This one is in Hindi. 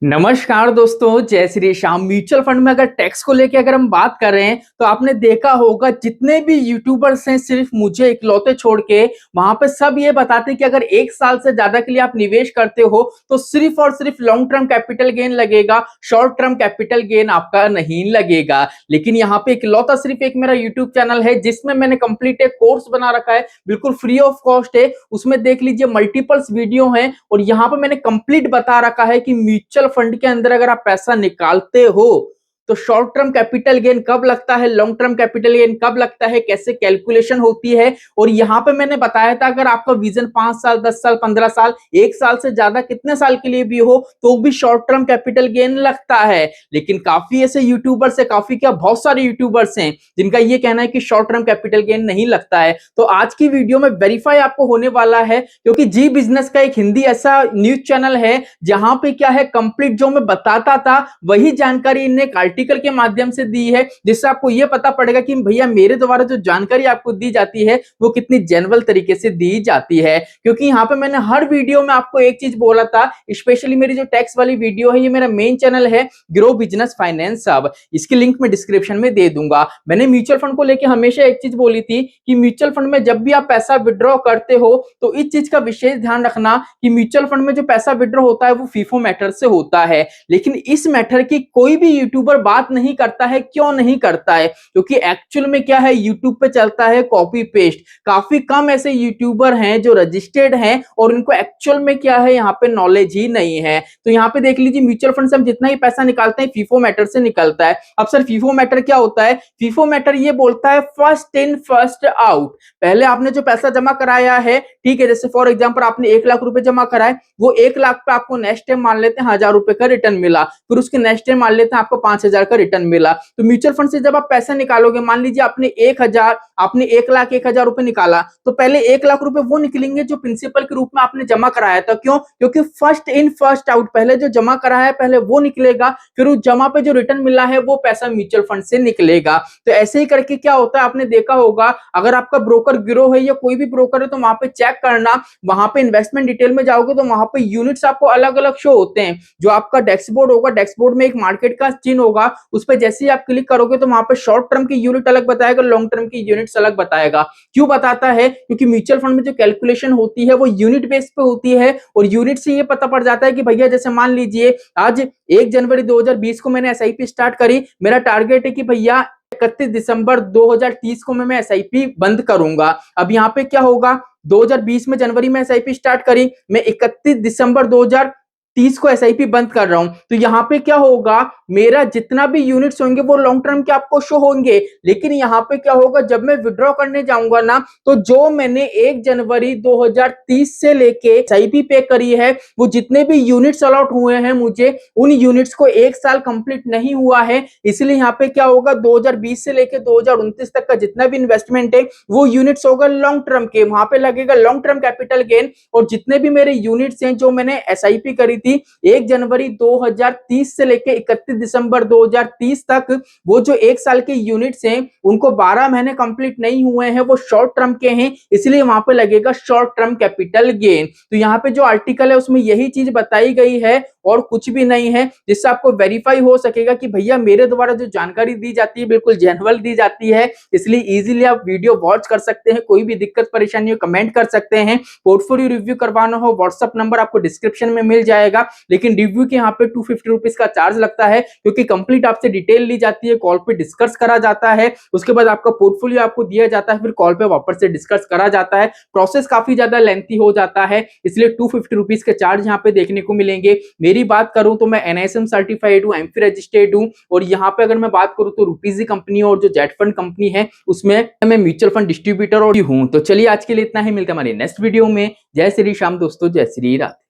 नमस्कार दोस्तों, जय श्री श्याम। म्यूचुअल फंड में अगर टैक्स को लेके अगर हम बात कर रहे हैं तो आपने देखा होगा जितने भी यूट्यूबर्स हैं सिर्फ मुझे इकलौते छोड़ के वहां पे सब ये बताते हैं कि अगर 1 साल से ज्यादा के लिए आप निवेश करते हो तो सिर्फ और सिर्फ लॉन्ग टर्म कैपिटल गेन लगेगा, शॉर्ट टर्म कैपिटल गेन आपका नहीं लगेगा। लेकिन यहाँ पे इकलौता सिर्फ एक मेरा यूट्यूब चैनल है जिसमें मैंने कंप्लीट एक कोर्स बना रखा है, बिल्कुल फ्री ऑफ कॉस्ट है। उसमें देख लीजिए मल्टीपल्स वीडियो हैं और यहाँ पे मैंने कंप्लीट बता रखा है कि म्यूचुअल फंड के अंदर अगर आप पैसा निकालते हो तो शॉर्ट टर्म कैपिटल गेन कब लगता है, लॉन्ग टर्म कैपिटल गेन कब लगता है, कैसे कैलकुलेशन होती है। और यहां पे मैंने बताया था अगर आपका विजन 5 साल, 10 साल, 15 साल, 1 साल से ज्यादा कितने साल के लिए भी हो तो भी शॉर्ट टर्म कैपिटल गेन लगता है। लेकिन काफी ऐसे यूट्यूबर्स है, काफी क्या बहुत सारे यूट्यूबर्स हैं जिनका ये कहना है कि शॉर्ट टर्म कैपिटल गेन नहीं लगता है। तो आज की वीडियो में वेरीफाई आपको होने वाला है, क्योंकि जी बिजनेस का एक हिंदी ऐसा न्यूज चैनल है जहां पे क्या है कंप्लीट जो मैं बताता था वही जानकारी इन्हें एक आर्टिकल के माध्यम से दी है, जिससे आपको यह पता पड़ेगा कि भैया मेरे द्वारा जो जानकारी आपको दी जाती है वो कितनी जेन्युइन तरीके से दी जाती है। क्योंकि यहाँ पे मैंने हर वीडियो में आपको एक चीज बोला था, स्पेशली मेरी जो टैक्स वाली वीडियो है, ये मेरा मेन चैनल है ग्रो बिजनेस फाइनेंस हब, इसकी लिंक मैं डिस्क्रिप्शन में दे दूंगा। मैंने म्यूचुअल फंड को लेकर हमेशा एक चीज बोली थी कि म्यूचुअल फंड में जब भी आप पैसा विड्रॉ करते हो तो इस चीज का विशेष ध्यान रखना कि म्यूचुअल फंड में जो पैसा विड्रॉ होता है वो फीफो मैटर से होता है। लेकिन इस मैटर की कोई भी यूट्यूबर बात नहीं करता है। क्यों नहीं करता है? क्योंकि एक्चुअल में क्या है, यूट्यूब पे चलता है कॉपी पेस्ट। काफी कम ऐसे यूट्यूबर हैं जो रजिस्टर्ड हैं और उनको एक्चुअल में क्या है यहाँ पे नॉलेज ही नहीं है। तो यहाँ पे देख लीजिए म्यूचुअल फंड से हम जितना ही पैसा निकालते हैं फीफो मैटर से निकलता है। अब सर फीफो मैटर क्या होता है? फीफो मैटर ये बोलता है फर्स्ट इन फर्स्ट आउट। पहले आपने जो पैसा जमा कराया है, ठीक है, जैसे फॉर एग्जांपल आपने 1 लाख रुपए जमा कराए, वो 1 लाख पे आपको नेक्स्ट टाइम मान लेते हैं 1000 रुपए का रिटर्न मिला, फिर उसके नेक्स्ट टाइम मान लेते हैं आपको 5000 का रिटर्न मिला। तो म्यूचुअल फंड से जब आप पैसा निकालोगे, मान लीजिए आपने 1 लाख रुपए निकाला, तो पहले 1 लाख रुपए वो निकलेंगे जो प्रिंसिपल के रूप में आपने जमा कराया था। क्यों? क्योंकि फर्स्ट इन फर्स्ट आउट, पहले जो जमा कराया है पहले वो निकलेगा, फिर उस जमा पे जो रिटर्न मिला है वो पैसा म्यूचुअल फंड से निकलेगा। तो ऐसे ही करके क्या होता है, आपने देखा होगा अगर आपका ब्रोकर गिरोह है या कोई भी ब्रोकर है तो वहां पे चेक करना, वहां पे इन्वेस्टमेंट डिटेल में जाओगे तो वहां पे यूनिट्स आपको अलग अलग शो होते हैं। जो आपका डैशबोर्ड होगा, डैशबोर्ड में एक मार्केट का चिन्ह होगा, उस पर जैसे ही आप क्लिक करोगे तो वहां पे शॉर्ट टर्म की यूनिट अलग बताएगा, लॉन्ग टर्म की यूनिट्स अलग बताएगा। क्यों बताता है? क्योंकि म्यूचुअल फंड में जो कैलकुलेशन होती है वो यूनिट बेस पे होती है और यूनिट से ये पता पड़ जाता है कि भैया जैसे मान लीजिए आज 1 जनवरी 2020 को मैंने एसआईपी स्टार्ट करी, मेरा टारगेट है कि भैया 31 दिसंबर 2030 को मैं एसआईपी बंद करूंगा। अब यहाँ पे क्या होगा, 2020 में जनवरी में एसआईपी स्टार्ट करी, मैं 31 दिसंबर 2030 को एसआईपी बंद कर रहा हूं, तो यहाँ पे क्या होगा, मेरा जितना भी यूनिट्स होंगे वो लॉन्ग टर्म के आपको शो होंगे। लेकिन यहाँ पे क्या होगा, जब मैं विड्रॉ करने जाऊंगा ना, तो जो मैंने 1 जनवरी 2030 से लेके एसआईपी पे करी है वो जितने भी यूनिट्स अलॉट हुए हैं मुझे, उन यूनिट्स को 1 साल कंप्लीट नहीं हुआ है। इसलिए यहाँ पे क्या होगा, 2020 से लेके 2029 तक का जितना भी इन्वेस्टमेंट है वो यूनिट्स होगा लॉन्ग टर्म के, वहां पे लगेगा लॉन्ग टर्म कैपिटल गेन। और जितने भी मेरे यूनिट्स हैं जो मैंने एसआईपी करी थी 1 जनवरी 2030 से लेके 31 दिसंबर 2030 तक, वो जो 1 साल के यूनिट्स हैं उनको 12 महीने कंप्लीट नहीं हुए हैं, वो शॉर्ट टर्म के हैं, इसलिए वहां पे लगेगा शॉर्ट टर्म कैपिटल गेन। तो यहाँ पे जो आर्टिकल है उसमें यही चीज बताई गई है और कुछ भी नहीं है, जिससे आपको वेरीफाई हो सकेगा कि भैया मेरे द्वारा जो जानकारी दी जाती है बिल्कुल जेन्युइन दी जाती है। इसलिए इजीली आप वीडियो वॉच कर सकते हैं, कोई भी दिक्कत परेशानी हो कमेंट कर सकते हैं। पोर्टफोलियो रिव्यू करवाना हो व्हाट्सएप नंबर आपको डिस्क्रिप्शन में मिल जाएगा। लेकिन रिव्यू के यहाँ पे 250 रुपीज का चार्ज लगता है, क्योंकि कंप्लीट आपसे डिटेल ली जाती है, कॉल पे डिस्कस करा जाता है, उसके बाद आपका पोर्टफोलियो आपको दिया जाता है, फिर कॉल पे वापस से डिस्कस करा जाता है। प्रोसेस काफी ज्यादा लेंथी हो जाता है, इसलिए 250 रुपीज के चार्ज यहाँ पे देखने को मिलेंगे। मेरी बात करूं तो मैं एनआईएसएम सर्टिफाइड हूं, एमफी रजिस्टर्ड हूं, और यहाँ पे अगर मैं बात करूं तो रुपीजी कंपनी और जो जेट फंड कंपनी है उसमें मैं म्यूचुअल फंड डिस्ट्रीब्यूटर और हूं। तो चलिए आज के लिए इतना ही, मिलते हैं हमारे नेक्स्ट वीडियो में। जय श्री श्याम दोस्तों, जय श्री राधे।